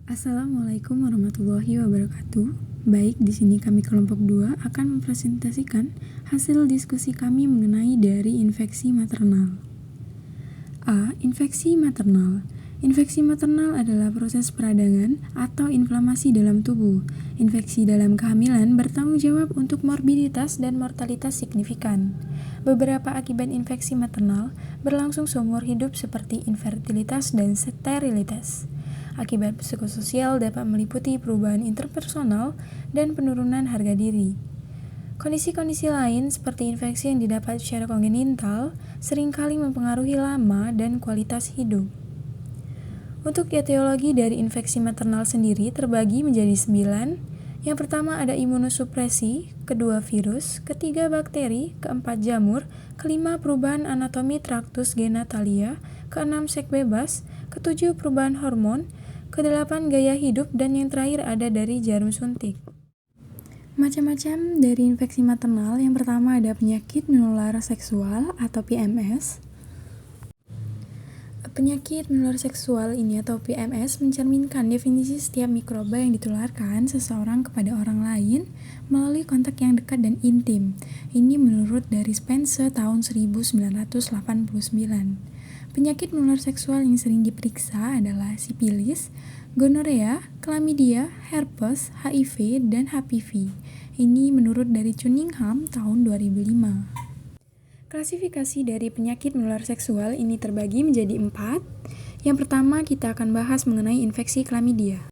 Assalamualaikum warahmatullahi wabarakatuh. Baik, di sini kami kelompok 2 akan mempresentasikan hasil diskusi kami mengenai dari infeksi maternal. A. Infeksi maternal. Infeksi maternal adalah proses peradangan atau inflamasi dalam tubuh. Infeksi dalam kehamilan bertanggung jawab untuk morbiditas dan mortalitas signifikan. Beberapa akibat infeksi maternal berlangsung seumur hidup seperti infertilitas dan sterilitas. Akibat psikososial dapat meliputi perubahan interpersonal dan penurunan harga diri. Kondisi-kondisi lain seperti infeksi yang didapat secara kongenital seringkali mempengaruhi lama dan kualitas hidup. Untuk etiologi dari infeksi maternal sendiri terbagi menjadi 9. Yang pertama ada imunosupresi, kedua virus, ketiga bakteri, keempat jamur, kelima perubahan anatomi traktus genitalia, keenam seks bebas, ketujuh perubahan hormon, kedelapan gaya hidup, dan yang terakhir ada dari jarum suntik. Macam-macam dari infeksi maternal, yang pertama ada penyakit menular seksual atau PMS. Penyakit menular seksual ini atau PMS mencerminkan definisi setiap mikroba yang ditularkan seseorang kepada orang lain melalui kontak yang dekat dan intim. Ini menurut dari Spencer tahun 1989. Penyakit menular seksual yang sering diperiksa adalah sipilis, gonorea, chlamydia, herpes, HIV, dan HPV. Ini menurut dari Cunningham tahun 2005. Klasifikasi dari penyakit menular seksual ini terbagi menjadi 4. Yang pertama kita akan bahas mengenai infeksi chlamydia.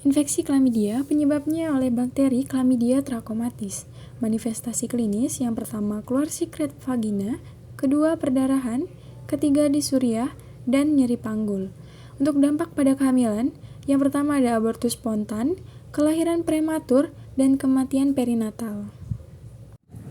Infeksi chlamydia penyebabnya oleh bakteri Chlamydia trachomatis. Manifestasi klinis yang pertama keluar sikret vagina, kedua perdarahan, ketiga disuria, dan nyeri panggul. Untuk dampak pada kehamilan, yang pertama ada abortus spontan, kelahiran prematur, dan kematian perinatal.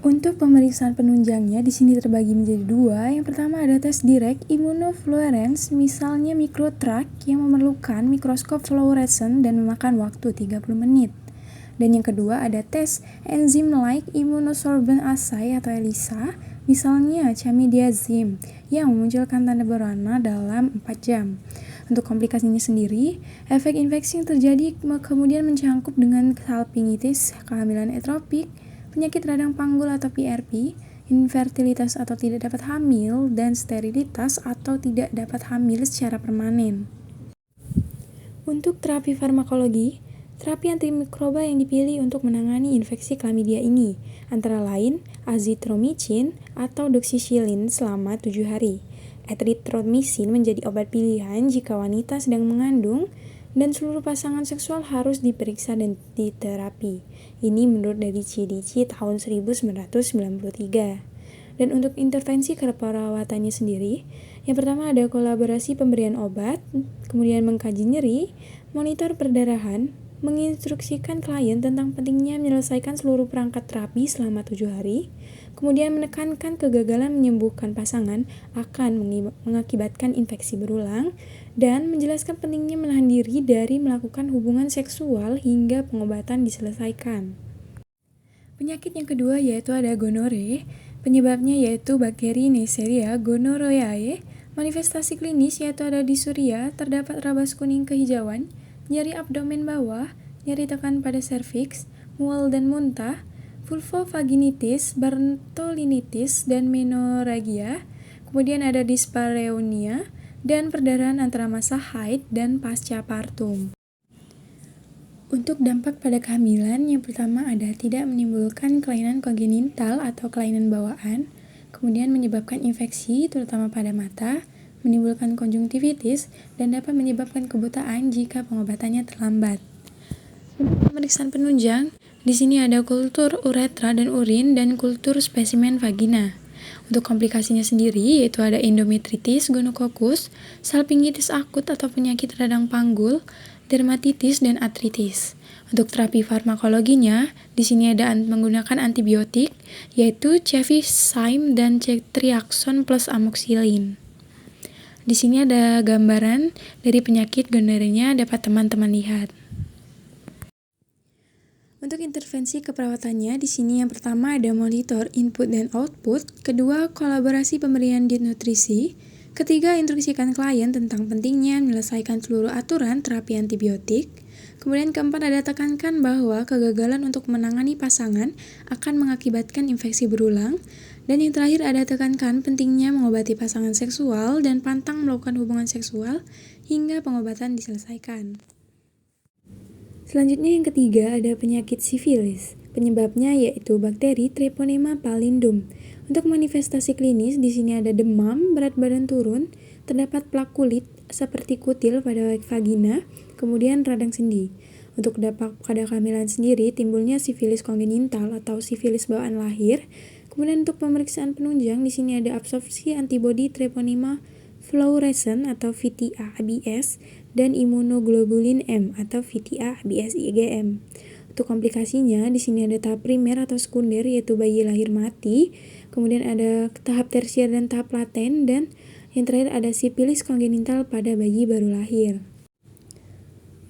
Untuk pemeriksaan penunjangnya di sini terbagi menjadi 2. Yang pertama ada tes direct immunofluorescence, misalnya mikrotrack yang memerlukan mikroskop fluoresen dan memakan waktu 30 menit. Dan yang kedua ada tes enzyme-like immunosorbent assay atau ELISA, misalnya chamidiazim yang memunculkan tanda berwarna dalam 4 jam. Untuk komplikasinya sendiri, efek infeksi yang terjadi kemudian mencangkup dengan salpingitis, kehamilan etropik, penyakit radang panggul atau PRP, infertilitas atau tidak dapat hamil, dan sterilitas atau tidak dapat hamil secara permanen. Untuk terapi farmakologi, terapi antimikroba yang dipilih untuk menangani infeksi chlamydia ini antara lain azitromycin atau doxycycline selama 7 hari. Erythromycin menjadi obat pilihan jika wanita sedang mengandung dan seluruh pasangan seksual harus diperiksa dan diterapi. Ini menurut dari CDC tahun 1993. Dan untuk intervensi keperawatannya sendiri, yang pertama ada kolaborasi pemberian obat, kemudian mengkaji nyeri, monitor perdarahan, menginstruksikan klien tentang pentingnya menyelesaikan seluruh perangkat terapi selama 7 hari, kemudian menekankan kegagalan menyembuhkan pasangan akan mengakibatkan infeksi berulang, dan menjelaskan pentingnya menahan diri dari melakukan hubungan seksual hingga pengobatan diselesaikan. Penyakit yang kedua yaitu ada gonore, penyebabnya yaitu bakteri Neisseria gonorrhoeae. Manifestasi klinis yaitu ada disuria, terdapat rabas kuning kehijauan, nyeri abdomen bawah, nyeri tekan pada serviks, mual dan muntah, vulvovaginitis, bartholinitis, dan menorrhagia. Kemudian ada dyspareunia dan perdarahan antara masa haid dan pasca partum. Untuk dampak pada kehamilan, yang pertama ada tidak menimbulkan kelainan kongenital atau kelainan bawaan, kemudian menyebabkan infeksi terutama pada mata, menimbulkan konjungtivitis, dan dapat menyebabkan kebutaan jika pengobatannya terlambat. Untuk pemeriksaan penunjang, di sini ada kultur uretra dan urin dan kultur spesimen vagina. Untuk komplikasinya sendiri yaitu ada endometritis, gonokokus, salpingitis akut atau penyakit radang panggul, dermatitis, dan artritis. Untuk terapi farmakologinya, di sini ada menggunakan antibiotik yaitu cefixime dan ceftriaxone plus amoxicillin. Di sini ada gambaran dari penyakit gonorenya, dapat teman-teman lihat. Untuk intervensi keperawatannya, di sini yang pertama ada monitor input dan output, kedua kolaborasi pemberian diet nutrisi, Ketiga, instruksikan klien tentang pentingnya menyelesaikan seluruh aturan terapi antibiotik. Kemudian keempat, ada tekankan bahwa kegagalan untuk menangani pasangan akan mengakibatkan infeksi berulang. Dan yang terakhir, ada tekankan pentingnya mengobati pasangan seksual dan pantang melakukan hubungan seksual hingga pengobatan diselesaikan. Selanjutnya yang ketiga, ada penyakit sifilis. Penyebabnya yaitu bakteri Treponema pallidum. Untuk manifestasi klinis, di sini ada demam, berat badan turun, terdapat plak kulit seperti kutil pada vagina, kemudian radang sendi. Untuk dampak pada kehamilan sendiri, timbulnya sifilis kongenital atau sifilis bawaan lahir. Kemudian untuk pemeriksaan penunjang, di sini ada absorpsi antibodi Treponema fluorescens atau VTA-ABS dan imunoglobulin M atau VTA-ABS IgM. Untuk komplikasinya, di sini ada tahap primer atau sekunder yaitu bayi lahir mati, kemudian ada tahap tersier dan tahap laten, dan yang terakhir ada sifilis kongenital pada bayi baru lahir.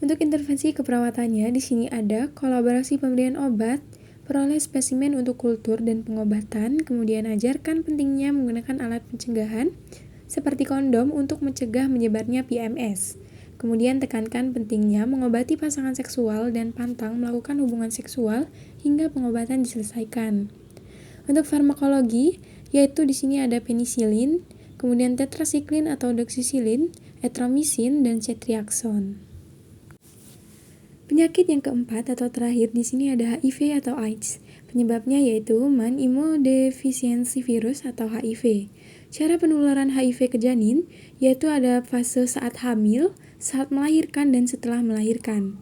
Untuk intervensi keperawatannya, di sini ada kolaborasi pemberian obat, peroleh spesimen untuk kultur dan pengobatan, kemudian ajarkan pentingnya menggunakan alat pencegahan seperti kondom untuk mencegah menyebarnya PMS. Kemudian tekankan pentingnya mengobati pasangan seksual dan pantang melakukan hubungan seksual hingga pengobatan diselesaikan. Untuk farmakologi, yaitu di sini ada penisilin, kemudian tetrasiklin atau doxycycline, etromycin, dan ceftriaxone. Penyakit yang keempat atau terakhir di sini ada HIV atau AIDS. Penyebabnya yaitu human immunodeficiency virus atau HIV. Cara penularan HIV ke janin yaitu ada fase saat hamil, saat melahirkan, dan setelah melahirkan.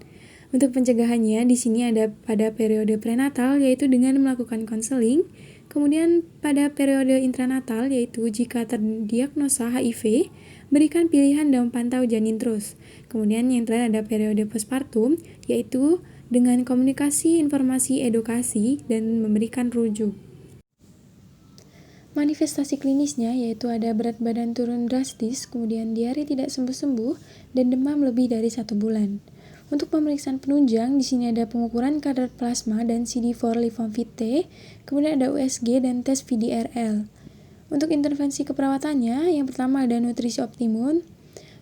Untuk pencegahannya di sini ada pada periode prenatal yaitu dengan melakukan konseling, kemudian pada periode intranatal yaitu jika terdiagnosa HIV, berikan pilihan dan pantau janin terus. Kemudian yang terakhir ada periode postpartum yaitu dengan komunikasi, informasi, edukasi, dan memberikan rujuk. Manifestasi klinisnya yaitu ada berat badan turun drastis, kemudian diare tidak sembuh-sembuh, dan demam lebih dari 1 bulan. Untuk pemeriksaan penunjang, di sini ada pengukuran kadar plasma dan CD4 lymphosite T, kemudian ada USG dan tes VDRL. Untuk intervensi keperawatannya, yang pertama ada nutrisi optimum,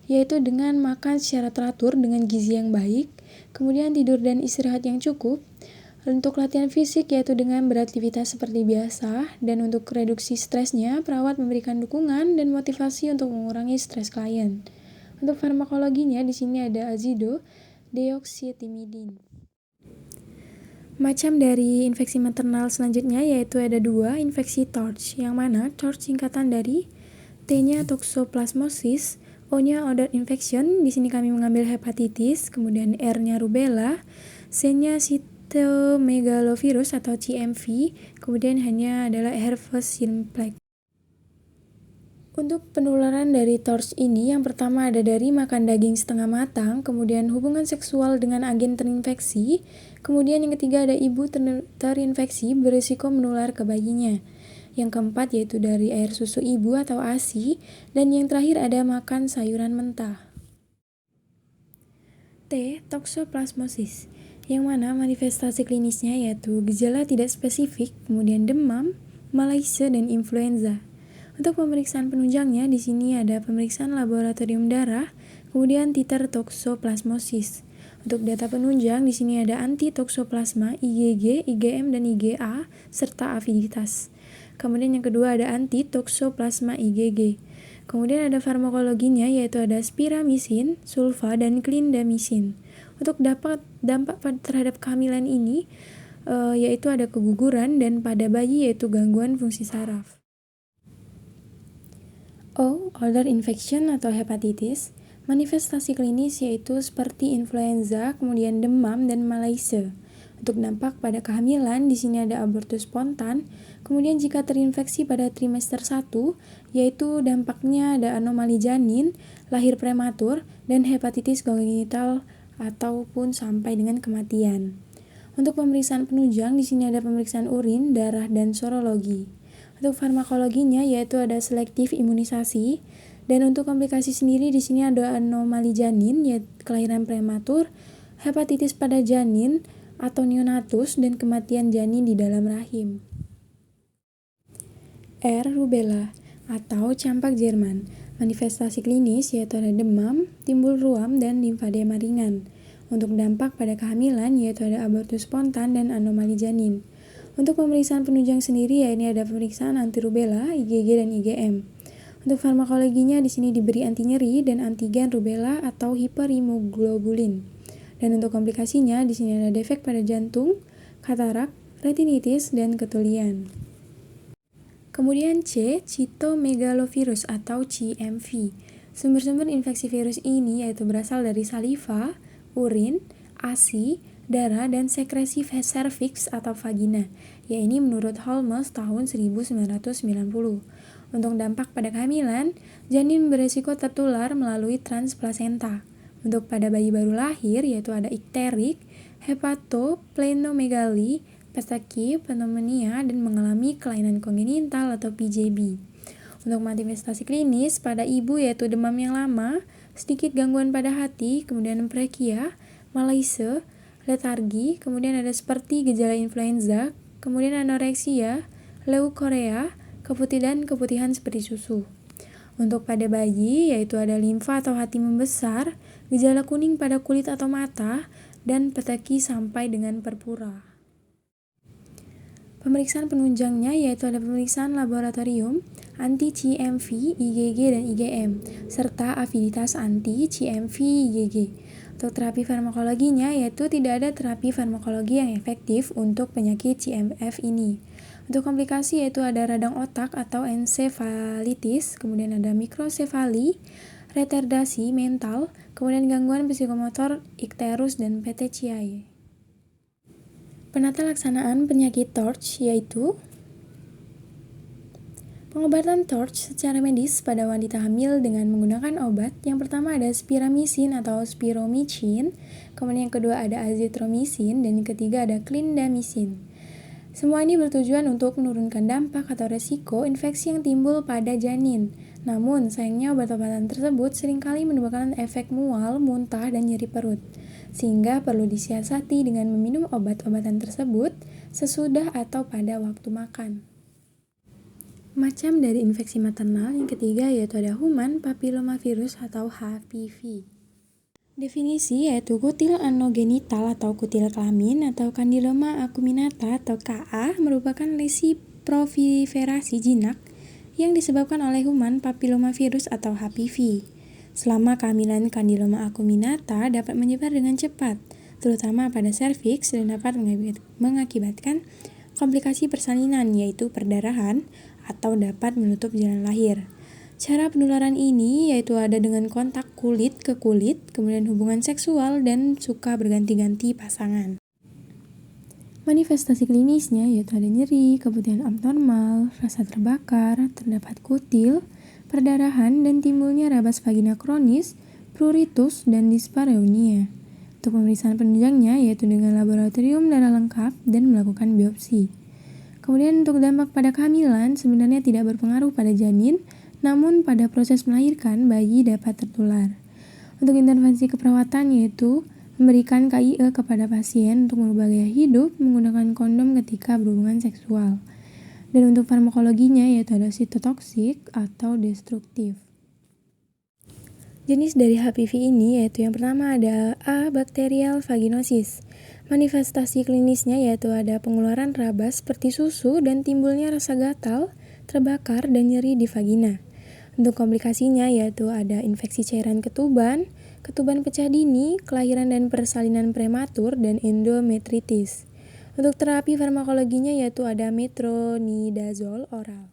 yaitu dengan makan secara teratur dengan gizi yang baik, kemudian tidur dan istirahat yang cukup. Untuk latihan fisik yaitu dengan beraktivitas seperti biasa, dan untuk reduksi stresnya, perawat memberikan dukungan dan motivasi untuk mengurangi stres klien. Untuk farmakologinya di sini ada azido deoxyethymidine. Macam dari infeksi maternal selanjutnya yaitu ada 2, infeksi TORCH, yang mana TORCH singkatan dari T-nya toxoplasmosis, O-nya odor infection, di sini kami mengambil hepatitis, kemudian R-nya rubella, C-nya cytomegalovirus atau CMV, kemudian hanya adalah herpes simplex. Untuk penularan dari TORCH ini, yang pertama ada dari makan daging setengah matang, kemudian hubungan seksual dengan agen terinfeksi, kemudian yang ketiga ada ibu terinfeksi berisiko menular ke bayinya. Yang keempat yaitu dari air susu ibu atau ASI, dan yang terakhir ada makan sayuran mentah. T. Toxoplasmosis, yang mana manifestasi klinisnya yaitu gejala tidak spesifik, kemudian demam, malaise, dan influenza. Untuk pemeriksaan penunjangnya di sini ada pemeriksaan laboratorium darah, kemudian titer toxoplasmosis. Untuk data penunjang di sini ada anti-toxoplasma, IgG, IgM, dan IgA serta aviditas. Kemudian yang kedua ada anti-toxoplasma IgG. Kemudian ada farmakologinya yaitu ada spiramycin, sulfa, dan clindamycin. Untuk dampak terhadap kehamilan ini yaitu ada keguguran, dan pada bayi yaitu gangguan fungsi saraf. O. Odor infection atau hepatitis. Manifestasi klinis yaitu seperti influenza, kemudian demam, dan malaise. Untuk dampak pada kehamilan, di sini ada abortus spontan, kemudian jika terinfeksi pada trimester 1, yaitu dampaknya ada anomali janin, lahir prematur, dan hepatitis kongenital ataupun sampai dengan kematian. Untuk pemeriksaan penunjang, di sini ada pemeriksaan urin, darah, dan sorologi. Untuk farmakologinya yaitu ada selektif imunisasi, dan untuk komplikasi sendiri di sini ada anomali janin, yaitu kelahiran prematur, hepatitis pada janin atau neonatus, dan kematian janin di dalam rahim. R. Rubella atau campak Jerman. Manifestasi klinis yaitu ada demam, timbul ruam, dan limfadema ringan. Untuk dampak pada kehamilan yaitu ada abortus spontan dan anomali janin. Untuk pemeriksaan penunjang sendiri ya ini ada pemeriksaan anti rubella, IgG dan IgM. Untuk farmakologinya di sini diberi anti nyeri dan antigen rubella atau hiperimuglobulin. Dan untuk komplikasinya di sini ada defek pada jantung, katarak, retinitis, dan ketulian. Kemudian C, cytomegalovirus atau CMV. Sumber-sumber infeksi virus ini yaitu berasal dari saliva, urin, ASI, darah, dan sekresi serviks atau vagina. Ya ini menurut Holmes tahun 1990. Untuk dampak pada kehamilan, janin beresiko tertular melalui transplasenta. Untuk pada bayi baru lahir yaitu ada ikterik, hepatoplenomegali, petaki, pneumonia, dan mengalami kelainan kongenital atau PJB. Untuk manifestasi klinis pada ibu yaitu demam yang lama, sedikit gangguan pada hati, kemudian prekia, malaise, letargi, kemudian ada seperti gejala influenza, kemudian anoreksia, leukorea, keputihan seperti susu. Untuk pada bayi yaitu ada limfa atau hati membesar, gejala kuning pada kulit atau mata, dan petaki sampai dengan purpura. Pemeriksaan penunjangnya yaitu ada pemeriksaan laboratorium, anti-CMV, IgG, dan IgM, serta aviditas anti-CMV, IgG. Untuk terapi farmakologinya yaitu tidak ada terapi farmakologi yang efektif untuk penyakit CMV ini. Untuk komplikasi yaitu ada radang otak atau ensefalitis, kemudian ada mikrosefali, retardasi mental, kemudian gangguan psikomotor, ikterus, dan petechiae. Penata laksanaan penyakit TORCH yaitu pengobatan TORCH secara medis pada wanita hamil dengan menggunakan obat. Yang pertama ada spiramisin atau spiromicin, kemudian yang kedua ada azitromisin, dan yang ketiga ada clindamycin. Semua ini bertujuan untuk menurunkan dampak atau resiko infeksi yang timbul pada janin. Namun, sayangnya obat-obatan tersebut seringkali menimbulkan efek mual, muntah, dan nyeri perut. Sehingga perlu disiasati dengan meminum obat-obatan tersebut sesudah atau pada waktu makan. Macam dari infeksi maternal yang ketiga yaitu ada human papillomavirus atau HPV. Definisi yaitu kutil anogenital atau kutil kelamin atau Candyloma acuminata atau KA merupakan lesi proliferasi jinak yang disebabkan oleh human papillomavirus atau HPV. Selama kehamilan Candyloma acuminata dapat menyebar dengan cepat, terutama pada serviks dan dapat mengakibatkan komplikasi persalinan yaitu perdarahan atau dapat menutup jalan lahir. Cara penularan ini yaitu ada dengan kontak kulit ke kulit, kemudian hubungan seksual, dan suka berganti-ganti pasangan. Manifestasi klinisnya yaitu ada nyeri, keputihan abnormal, rasa terbakar, terdapat kutil, perdarahan, dan timbulnya rabas vagina kronis, pruritus, dan dispareunia. Untuk pemeriksaan penunjangnya yaitu dengan laboratorium darah lengkap dan melakukan biopsi. Kemudian untuk dampak pada kehamilan sebenarnya tidak berpengaruh pada janin, namun pada proses melahirkan bayi dapat tertular. Untuk intervensi keperawatan yaitu memberikan KIE kepada pasien untuk merubah gaya hidup menggunakan kondom ketika berhubungan seksual. Dan untuk farmakologinya yaitu ada sitotoksik atau destruktif. Jenis dari HPV ini yaitu yang pertama ada A. Bacterial vaginosis. Manifestasi klinisnya yaitu ada pengeluaran rabas seperti susu dan timbulnya rasa gatal, terbakar, dan nyeri di vagina. Untuk komplikasinya yaitu ada infeksi cairan ketuban, ketuban pecah dini, kelahiran dan persalinan prematur, dan endometritis. Untuk terapi farmakologinya yaitu ada metronidazole oral.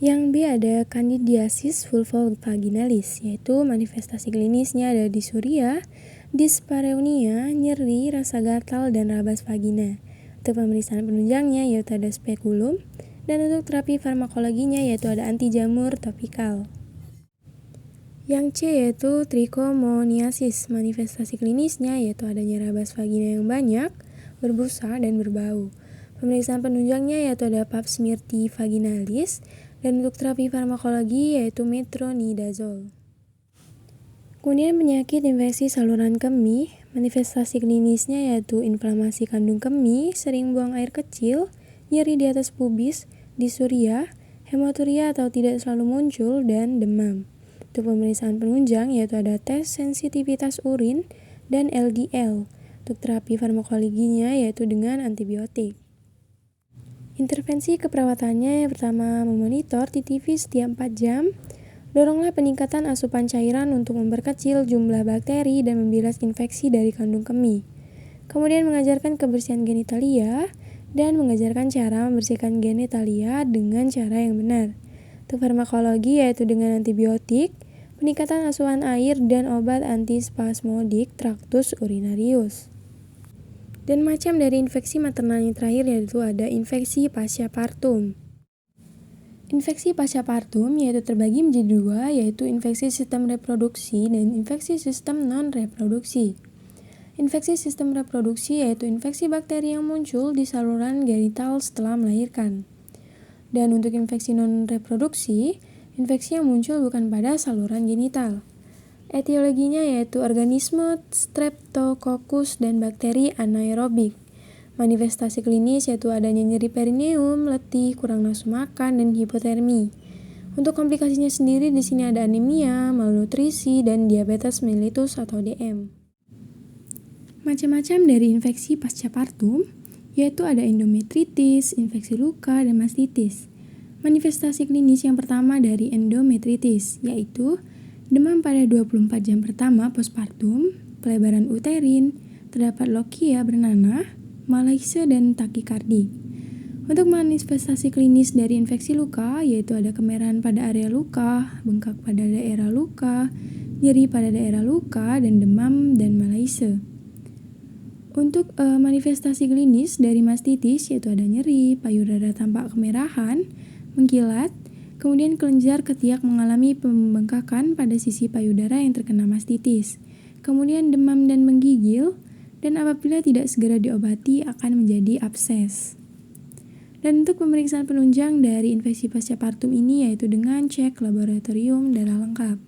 Yang B ada candidiasis vulvovaginalis, yaitu manifestasi klinisnya ada dysuria, dispareunia, nyeri, rasa gatal, dan rabas vagina. Untuk pemeriksaan penunjangnya yaitu ada spekulum, dan untuk terapi farmakologinya yaitu ada anti jamur topikal. Yang C yaitu trichomoniasis, manifestasi klinisnya yaitu adanya rabas vagina yang banyak, berbusa, dan berbau. Pemeriksaan penunjangnya yaitu ada pap smear T vaginalis, dan untuk terapi farmakologi yaitu metronidazole. Kemudian penyakit infeksi saluran kemih, manifestasi klinisnya yaitu inflamasi kandung kemih, sering buang air kecil, nyeri di atas pubis, dysuria, hematuria atau tidak selalu muncul, dan demam. Untuk pemeriksaan penunjang yaitu ada tes sensitivitas urin dan LDL. Untuk terapi farmakologinya yaitu dengan antibiotik. Intervensi keperawatannya yang pertama memonitor TTV setiap 4 jam. Doronglah peningkatan asupan cairan untuk memperkecil jumlah bakteri dan membilas infeksi dari kandung kemih. Kemudian mengajarkan kebersihan genitalia dan mengajarkan cara membersihkan genitalia dengan cara yang benar. Untuk farmakologi yaitu dengan antibiotik, peningkatan asupan air dan obat antispasmodik traktus urinarius. Dan macam dari infeksi maternal yang terakhir yaitu ada infeksi pasca partum. Infeksi pasca partum yaitu terbagi menjadi dua, yaitu infeksi sistem reproduksi dan infeksi sistem non-reproduksi. Infeksi sistem reproduksi yaitu infeksi bakteri yang muncul di saluran genital setelah melahirkan. Dan untuk infeksi non-reproduksi, infeksi yang muncul bukan pada saluran genital. Etiologinya yaitu organisme Streptococcus dan bakteri anaerobik. Manifestasi klinis yaitu adanya nyeri perineum, letih, kurang nafsu makan, dan hipotermi. Untuk komplikasinya sendiri di sini ada anemia, malnutrisi, dan diabetes mellitus atau DM. Macam-macam dari infeksi pasca partum yaitu ada endometritis, infeksi luka, dan mastitis. Manifestasi klinis yang pertama dari endometritis yaitu demam pada 24 jam pertama postpartum, pelebaran uterin, terdapat lokia bernanah, malaise, dan takikardi. Untuk manifestasi klinis dari infeksi luka yaitu ada kemerahan pada area luka, bengkak pada daerah luka, nyeri pada daerah luka, dan demam dan malaise. Untuk manifestasi klinis dari mastitis yaitu ada nyeri, payudara tampak kemerahan, mengkilat, kemudian kelenjar ketiak mengalami pembengkakan pada sisi payudara yang terkena mastitis, kemudian demam dan menggigil, dan apabila tidak segera diobati akan menjadi abses. Dan untuk pemeriksaan penunjang dari infeksi pasca partum ini yaitu dengan cek laboratorium darah lengkap.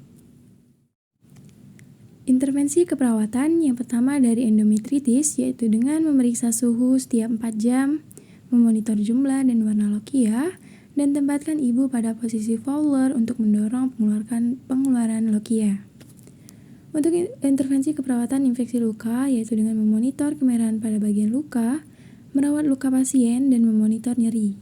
Intervensi keperawatan yang pertama dari endometritis yaitu dengan memeriksa suhu setiap 4 jam, memonitor jumlah dan warna lokia, dan tempatkan ibu pada posisi Fowler untuk mendorong pengeluaran lokia. Untuk intervensi keperawatan infeksi luka yaitu dengan memonitor kemerahan pada bagian luka, merawat luka pasien, dan memonitor nyeri.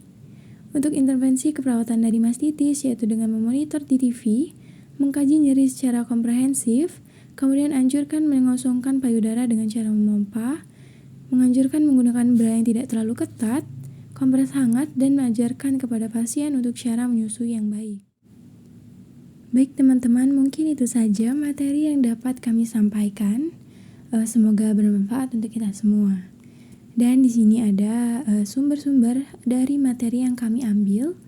Untuk intervensi keperawatan dari mastitis yaitu dengan memonitor TTV, mengkaji nyeri secara komprehensif, kemudian anjurkan mengosongkan payudara dengan cara memompa, menganjurkan menggunakan bra yang tidak terlalu ketat, kompres hangat, dan mengajarkan kepada pasien untuk cara menyusui yang baik. Baik teman-teman, mungkin itu saja materi yang dapat kami sampaikan. Semoga bermanfaat untuk kita semua. Dan di sini ada sumber-sumber dari materi yang kami ambil.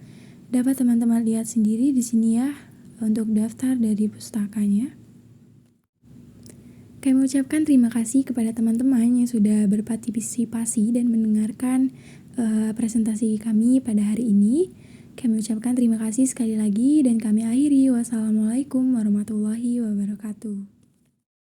Dapat teman-teman lihat sendiri di sini ya untuk daftar dari pustakanya. Kami ucapkan terima kasih kepada teman-teman yang sudah berpartisipasi dan mendengarkan presentasi kami pada hari ini. Kami ucapkan terima kasih sekali lagi dan kami akhiri. Wassalamualaikum warahmatullahi wabarakatuh.